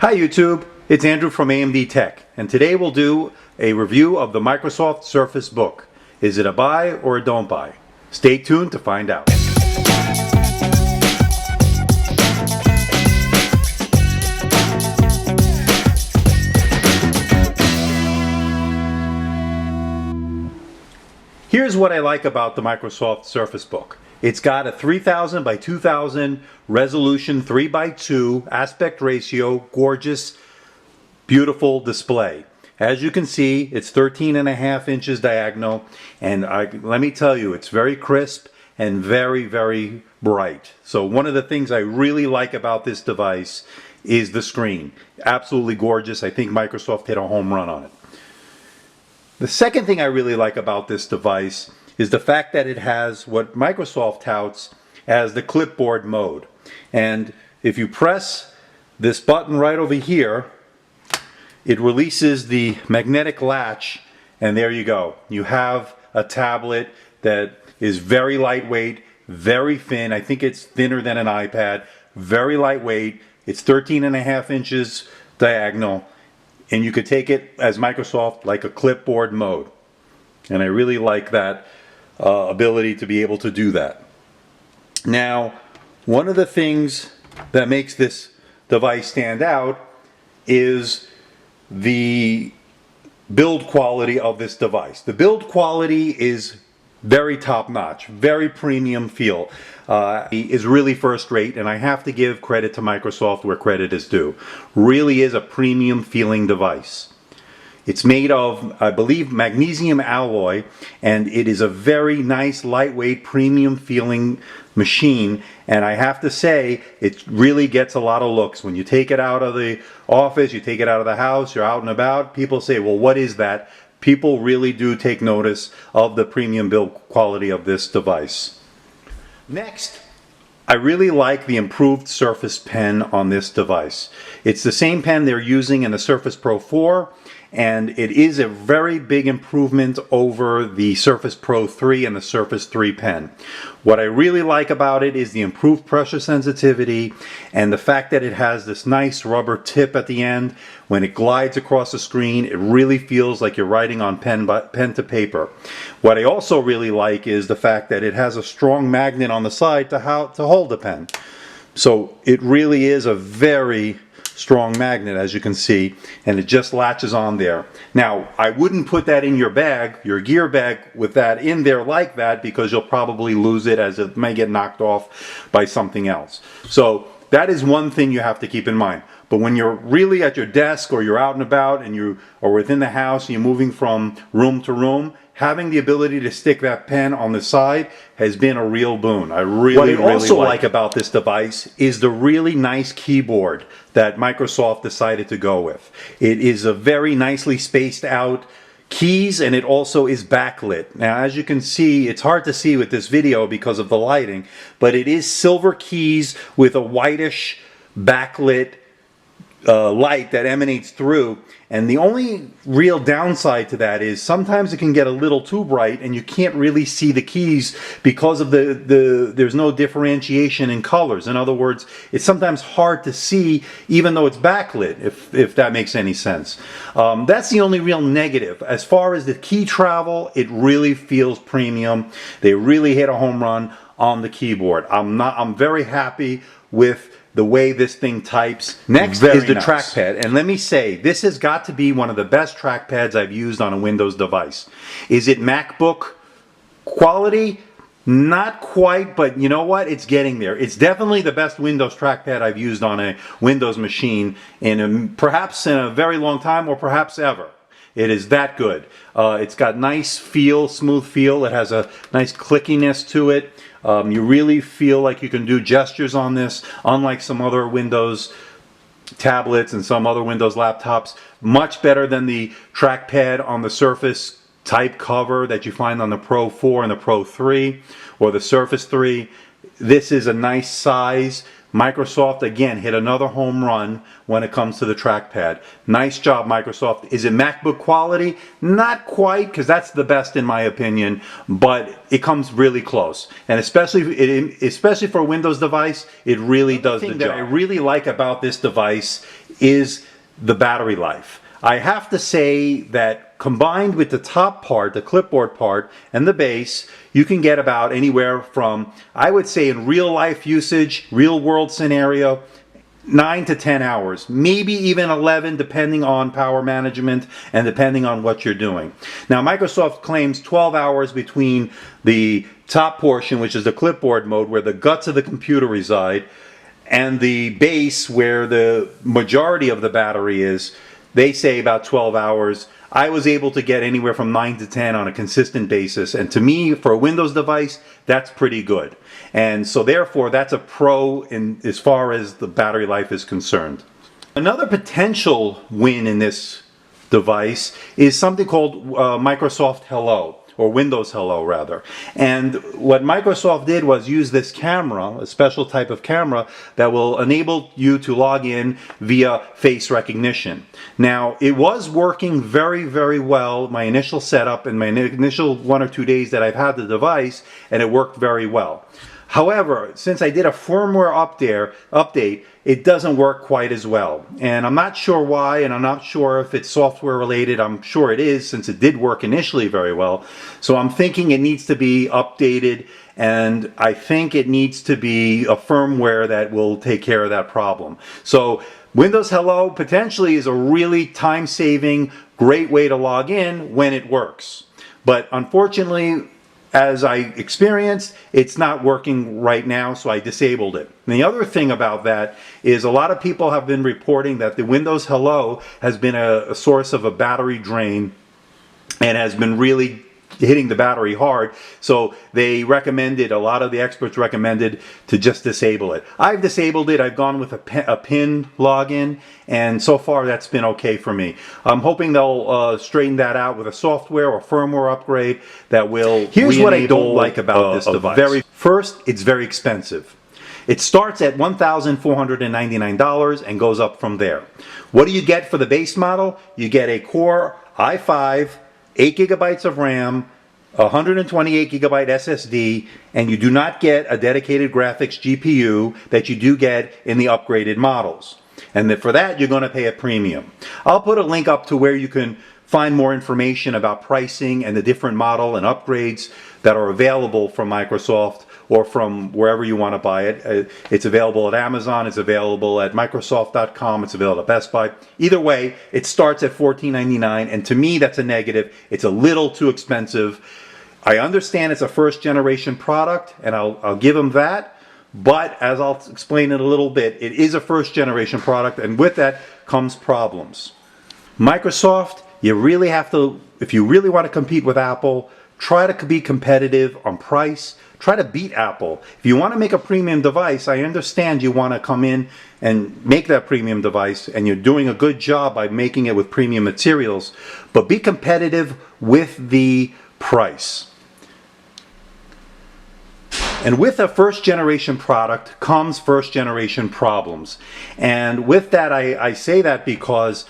Hi YouTube, it's Andrew from AMD Tech, and today we'll do a review of the Microsoft Surface Book. Is it a buy or a don't buy? Stay tuned to find out. Here's what I like about the Microsoft Surface Book. It's got a 3000 by 2000 resolution 3:2 aspect ratio, gorgeous, beautiful display. As you can see, it's 13.5 inches diagonal, and let me tell you, it's very crisp and very, very bright. So one of the things I really like about this device is the screen. Absolutely gorgeous. I think Microsoft hit a home run on it. The second thing I really like about this device is the fact that it has what Microsoft touts as the Clipboard Mode. And if you press this button right over here, it releases the magnetic latch, and there you go. You have a tablet that is very lightweight, very thin. I think it's thinner than an iPad, very lightweight. It's 13.5 inches diagonal. And you could take it as Microsoft like a clipboard mode. And I really like that ability to be able to do that. Now, one of the things that makes this device stand out is the build quality of this device. The build quality is very top-notch, very premium feel. Is really first-rate, and I have to give credit to Microsoft where credit is due. Really is a premium feeling device. It's made of, I believe, magnesium alloy, and it is a very nice, lightweight, premium feeling machine. And I have to say, it really gets a lot of looks. When you take it out of the office, you take it out of the house, you're out and about, people say, well, what is that? People really do take notice of the premium build quality of this device. Next, I really like the improved Surface Pen on this device. It's the same pen they're using in the Surface Pro 4, and it is a very big improvement over the Surface Pro 3 and the Surface 3 pen. What I really like about it is the improved pressure sensitivity and the fact that it has this nice rubber tip at the end. When it glides across the screen, it really feels like you're writing on pen to paper. What I also really like is the fact that it has a strong magnet on the side to hold the pen. So it really is a very strong magnet, as you can see, and it just latches on there. Now, I wouldn't put that in your bag, your gear bag, with that in there like that, because you'll probably lose it, as it may get knocked off by something else. So that is one thing you have to keep in mind. But when you're really at your desk, or you're out and about, and you are within the house, and you're moving from room to room, having the ability to stick that pen on the side has been a real boon. I really like about this device is the really nice keyboard that Microsoft decided to go with. It is a very nicely spaced out keys, and it also is backlit. Now, as you can see, it's hard to see with this video because of the lighting, but it is silver keys with a whitish backlit light that emanates through. And the only real downside to that is sometimes it can get a little too bright and you can't really see the keys because of there's no differentiation in colors. In other words, it's sometimes hard to see even though it's backlit, if that makes any sense. That's the only real negative. As far as the key travel, it really feels premium. They really hit a home run on the keyboard. I'm very happy with the way this thing types. Next is the trackpad, and let me say, this has got to be one of the best trackpads I've used on a Windows device. Is it MacBook quality? Not quite, but you know what? It's getting there. It's definitely the best Windows trackpad I've used on a Windows machine perhaps in a very long time, or perhaps ever. It is that good. It's got nice feel, smooth feel. It has a nice clickiness to it. You really feel like you can do gestures on this, unlike some other Windows tablets and some other Windows laptops. Much better than the trackpad on the Surface type cover that you find on the Pro 4 and the Pro 3 or the Surface 3. This is a nice size Microsoft, again, hit another home run when it comes to the trackpad. Nice job, Microsoft. Is it MacBook quality? Not quite, because that's the best in my opinion, but it comes really close. And especially for a Windows device, it really does the job. The thing that I really like about this device is the battery life. I have to say that combined with the top part, the clipboard part, and the base, you can get about anywhere from, I would say in real life usage, real world scenario, 9 to 10 hours, maybe even 11 depending on power management and depending on what you're doing. Now Microsoft claims 12 hours between the top portion, which is the clipboard mode, where the guts of the computer reside, and the base, where the majority of the battery is. They say about 12 hours. I was able to get anywhere from 9 to 10 on a consistent basis. And to me, for a Windows device, that's pretty good. And so therefore, that's a pro as far as the battery life is concerned. Another potential win in this device is something called Microsoft Hello, or Windows Hello rather. And what Microsoft did was use this camera, a special type of camera, that will enable you to log in via face recognition. Now, it was working very, very well, my initial setup and my initial 1 or 2 days that I've had the device, and it worked very well. However, since I did a firmware update, it doesn't work quite as well. And I'm not sure why, and I'm not sure if it's software related. I'm sure it is, since it did work initially very well. So I'm thinking it needs to be updated, and I think it needs to be a firmware that will take care of that problem. So Windows Hello potentially is a really time-saving, great way to log in when it works. But unfortunately, as I experienced, it's not working right now, so I disabled it. And the other thing about that is a lot of people have been reporting that the Windows Hello has been a source of a battery drain and has been really hitting the battery hard. So they recommended, a lot of the experts recommended to just disable it. I've disabled it. I've gone with a PIN login, and so far that's been okay for me. I'm hoping they'll straighten that out with a software or firmware upgrade that will. Here's what I don't like about this device. First, it's very expensive. It starts at $1,499 and goes up from there. What do you get for the base model? You get a Core i5, 8 gigabytes of RAM, 128 gigabyte SSD, and you do not get a dedicated graphics GPU that you do get in the upgraded models. And for that, you're going to pay a premium. I'll put a link up to where you can find more information about pricing and the different model and upgrades that are available from Microsoft or from wherever you want to buy it. It's available at Amazon, it's available at Microsoft.com, it's available at Best Buy. Either way, it starts at $14.99, and to me that's a negative. It's a little too expensive. I understand it's a first generation product, and I'll give them that, but as I'll explain in a little bit, it is a first generation product, and with that comes problems. Microsoft, you really have to, if you really want to compete with Apple, try to be competitive on price. Try to beat Apple. If you want to make a premium device, I understand you want to come in and make that premium device, and you're doing a good job by making it with premium materials, but be competitive with the price. And with a first generation product comes first generation problems. And with that, I say that because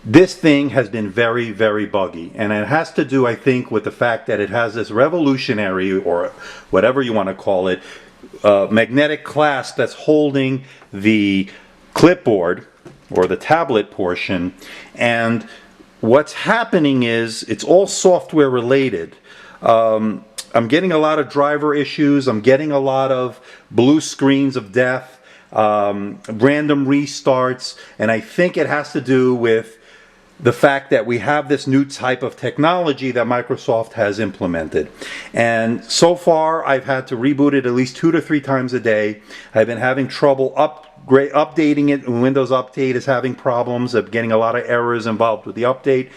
this thing has been very, very buggy, and it has to do, I think, with the fact that it has this revolutionary, or whatever you want to call it, magnetic clasp that's holding the clipboard or the tablet portion. And what's happening is it's all software related. I'm getting a lot of driver issues. I'm getting a lot of blue screens of death, random restarts, and I think it has to do with the fact that we have this new type of technology that Microsoft has implemented. And so far, I've had to reboot it at least 2 to 3 times a day. I've been having trouble updating it. Windows Update is having problems of getting a lot of errors involved with the update.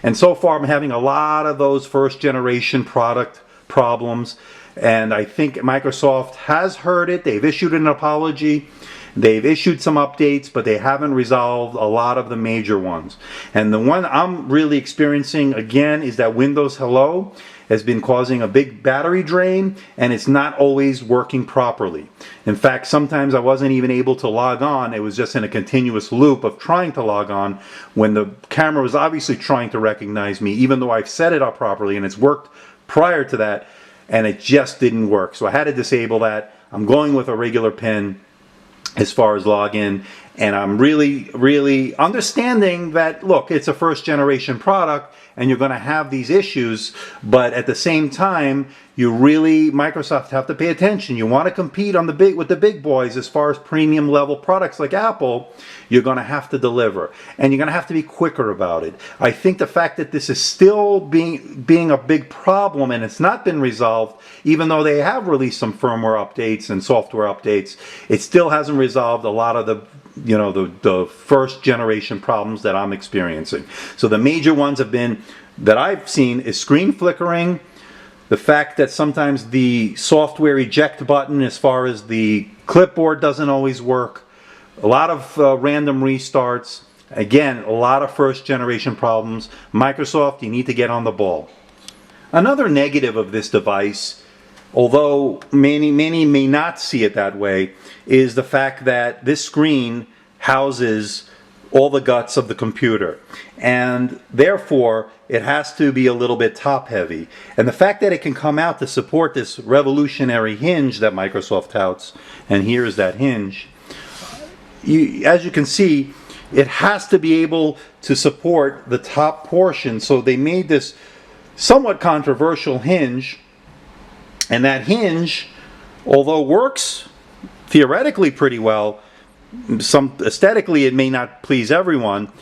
And so far, I'm having a lot of those first generation product problems. And I think Microsoft has heard it. They've issued an apology. They've issued some updates, but they haven't resolved a lot of the major ones. And the one I'm really experiencing again is that Windows Hello. has been causing a big battery drain, and it's not always working properly. In fact, sometimes I wasn't even able to log on. It was just in a continuous loop of trying to log on when the camera was obviously trying to recognize me, even though I've set it up properly and it's worked prior to that, and it just didn't work. So I had to disable that. I'm going with a regular pin as far as login, and I'm really understanding that, look, it's a first generation product and you're going to have these issues, but at the same time, Microsoft have to pay attention. You want to compete on with the big boys as far as premium level products like Apple, you're going to have to deliver, and you're going to have to be quicker about it. I think the fact that this is still being a big problem and it's not been resolved, even though they have released some firmware updates and software updates, it still hasn't resolved a lot of the first generation problems that I'm experiencing. So the major ones that I've seen is screen flickering, the fact that sometimes the software eject button as far as the clipboard doesn't always work, a lot of random restarts, again, a lot of first generation problems. Microsoft, you need to get on the ball. Another negative of this device, although many may not see it that way, is the fact that this screen houses all the guts of the computer, and therefore it has to be a little bit top heavy. And the fact that it can come out to support this revolutionary hinge that Microsoft touts, and here's that hinge, as you can see, it has to be able to support the top portion. So they made this somewhat controversial hinge, and that hinge, although works theoretically pretty well, aesthetically it may not please everyone.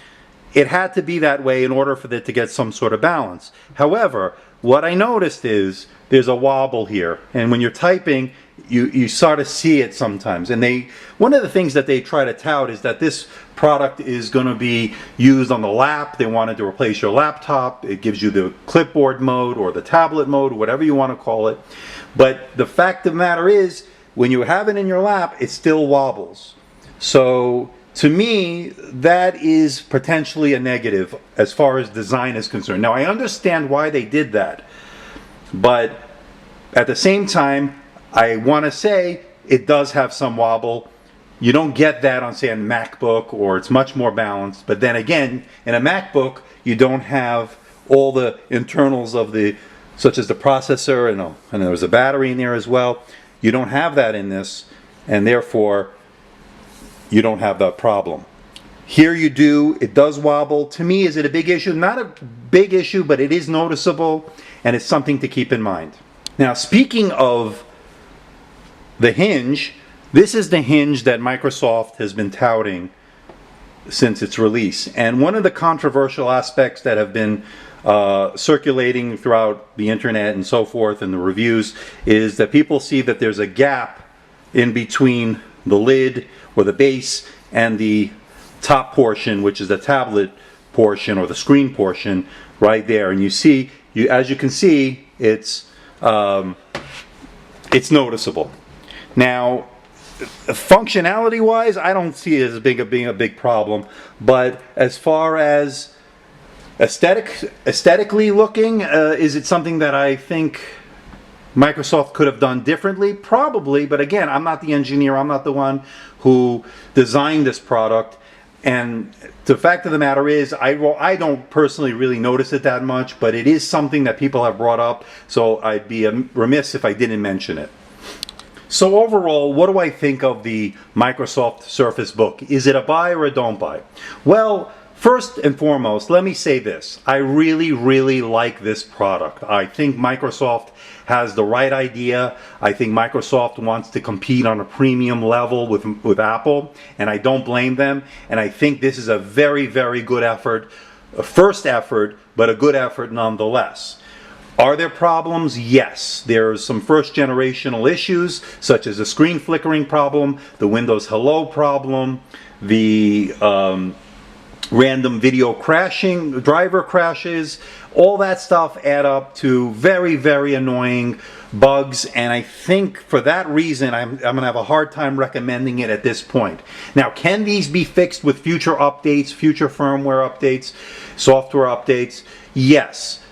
It had to be that way in order for it to get some sort of balance. However, what I noticed is there's a wobble here, and when you're typing, you sort of see it sometimes. And one of the things that they try to tout is that this product is going to be used on the lap. They wanted to replace your laptop. It gives you the clipboard mode or the tablet mode, whatever you want to call it. But the fact of the matter is, when you have it in your lap, it still wobbles. So to me, that is potentially a negative as far as design is concerned. Now, I understand why they did that, but at the same time, I want to say it does have some wobble. You don't get that on, say, a MacBook, or it's much more balanced. But then again, in a MacBook, you don't have all the internals such as the processor, and there's a battery in there as well. You don't have that in this, and therefore you don't have that problem. Here you do. It does wobble. To me, is it a big issue? Not a big issue, but it is noticeable, and it's something to keep in mind. Now, speaking of the hinge, this is the hinge that Microsoft has been touting since its release. And one of the controversial aspects that have been circulating throughout the internet and so forth, and the reviews, is that people see that there's a gap in between the lid or the base and the top portion, which is the tablet portion or the screen portion right there. And as you can see, it's noticeable. Now, functionality wise, I don't see it as being a big problem, but as far as aesthetically looking, is it something that I think Microsoft could have done differently? Probably, but again, I'm not the engineer. I'm not the one who designed this product. And the fact of the matter is, I don't personally really notice it that much, but it is something that people have brought up, so I'd be remiss if I didn't mention it. So overall, what do I think of the Microsoft Surface Book? Is it a buy or a don't buy? Well, first and foremost, let me say this. I really like this product. I think Microsoft has the right idea. I think Microsoft wants to compete on a premium level with Apple, and I don't blame them. And I think this is a very good effort, a first effort, but a good effort nonetheless. Are there problems? Yes. There's some first generational issues, such as the screen flickering problem, the Windows Hello problem, the random video crashing, driver crashes. All that stuff add up to very annoying bugs, and I think for that reason I'm going to have a hard time recommending it at this point. Now, can these be fixed with future updates, future firmware updates, software updates? Yes.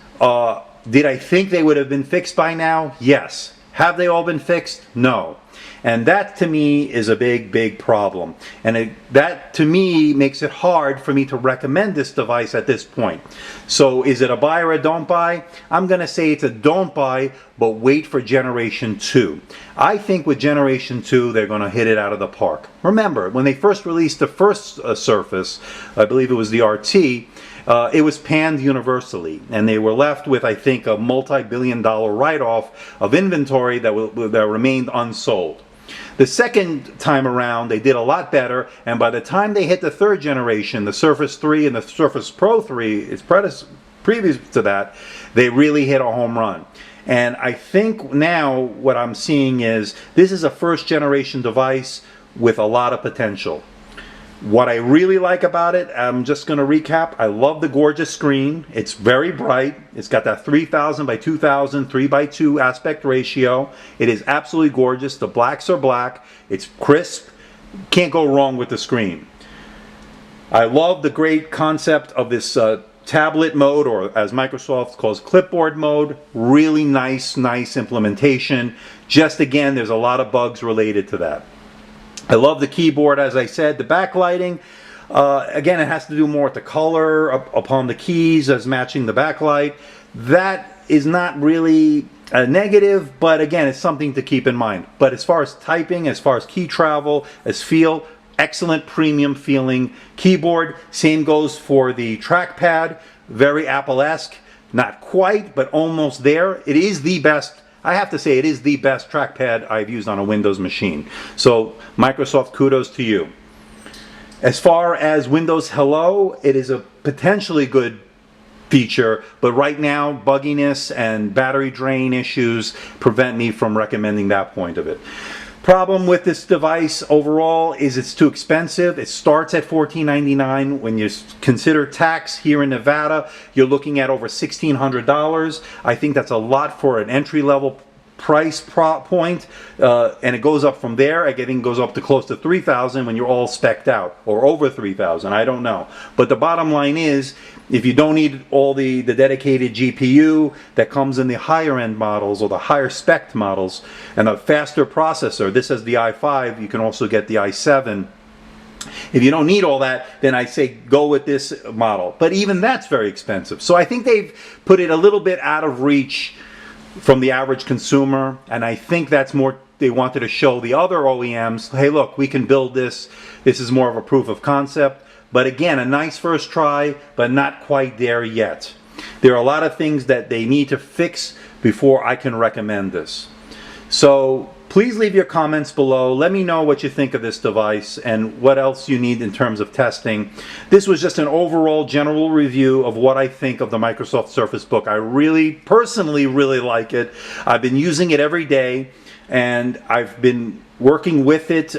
Did I think they would have been fixed by now? Yes. Have they all been fixed? No. And that to me is a big, big problem. And that to me makes it hard for me to recommend this device at this point. So is it a buy or a don't buy? I'm going to say it's a don't buy, but wait for Generation 2. I think with Generation 2, they're going to hit it out of the park. Remember, when they first released the first Surface, I believe it was the RT, it was panned universally, and they were left with, I think, a multi-billion-dollar write-off of inventory that remained unsold. The second time around, they did a lot better, and by the time they hit the third generation, the Surface 3 and the Surface Pro 3, its previous to that, they really hit a home run. And I think now what I'm seeing is this is a first-generation device with a lot of potential. What I really like about it, I'm just going to recap. I love the gorgeous screen. It's very bright. It's got that 3000 by 2000 3:2 aspect ratio. It is absolutely gorgeous. The blacks are black. It's crisp. Can't go wrong with the screen. I love the great concept of this tablet mode, or as Microsoft calls Clipboard Mode. Really nice implementation. Just again, there's a lot of bugs related to that. I love the keyboard, as I said. The backlighting, again, it has to do more with the color upon the keys as matching the backlight. That is not really a negative, but again, it's something to keep in mind. But as far as typing, as far as key travel, as feel, excellent premium feeling keyboard. Same goes for the trackpad. Very Apple-esque. Not quite, but almost there. It is the best. I have to say it is the best trackpad I've used on a Windows machine. So Microsoft, kudos to you. As far as Windows Hello, it is a potentially good feature, but right now bugginess and battery drain issues prevent me from recommending that point of it. Problem with this device overall is it's too expensive. It starts at $14.99. When you consider tax here in Nevada, you're looking at over $1,600. I think that's a lot for an entry-level price point, and it goes up from there. I think it goes up to close to $3,000 when you're all specced out, or over $3,000. I don't know. But the bottom line is, if you don't need all the dedicated GPU that comes in the higher end models or the higher spec models and a faster processor, this is the i5, you can also get the i7. If you don't need all that, then I say go with this model. But even that's very expensive. So I think they've put it a little bit out of reach from the average consumer, and I think that's more, they wanted to show the other OEMs, hey look, we can build this. This is more of a proof of concept. But again, a nice first try, but not quite there yet. There are a lot of things that they need to fix before I can recommend this. So please leave your comments below. Let me know what you think of this device and what else you need in terms of testing. This was just an overall general review of what I think of the Microsoft Surface Book. I personally really like it. I've been using it every day, and I've been working with it,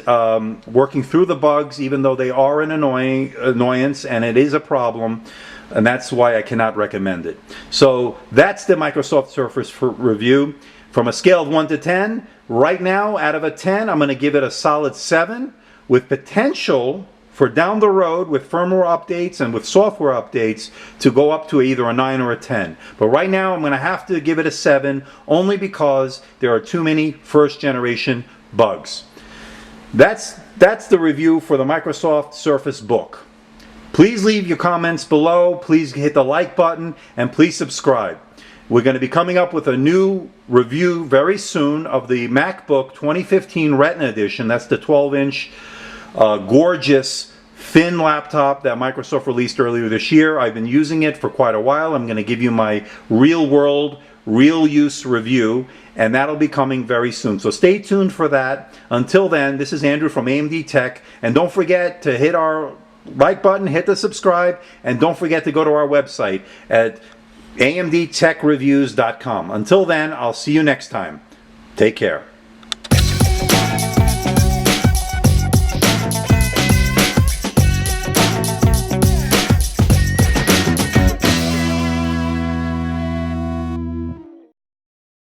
working through the bugs, even though they are an annoyance and it is a problem, and that's why I cannot recommend it. So that's the Microsoft Surface review. From a scale of 1 to 10, right now, out of a 10, I'm going to give it a solid 7, with potential for down the road with firmware updates and with software updates to go up to either a 9 or a 10. But right now, I'm going to have to give it a 7, only because there are too many first generation bugs. That's the review for the Microsoft Surface Book. Please leave your comments below. Please hit the like button and please subscribe. We're going to be coming up with a new review very soon of the MacBook 2015 Retina Edition. That's the 12-inch gorgeous thin laptop that Microsoft released earlier this year. I've been using it for quite a while. I'm going to give you my real world, real use review, and that'll be coming very soon. So stay tuned for that. Until then, this is Andrew from AMD Tech, and don't forget to hit our like button, hit the subscribe, and don't forget to go to our website at amdtechreviews.com. Until then, I'll see you next time. Take care.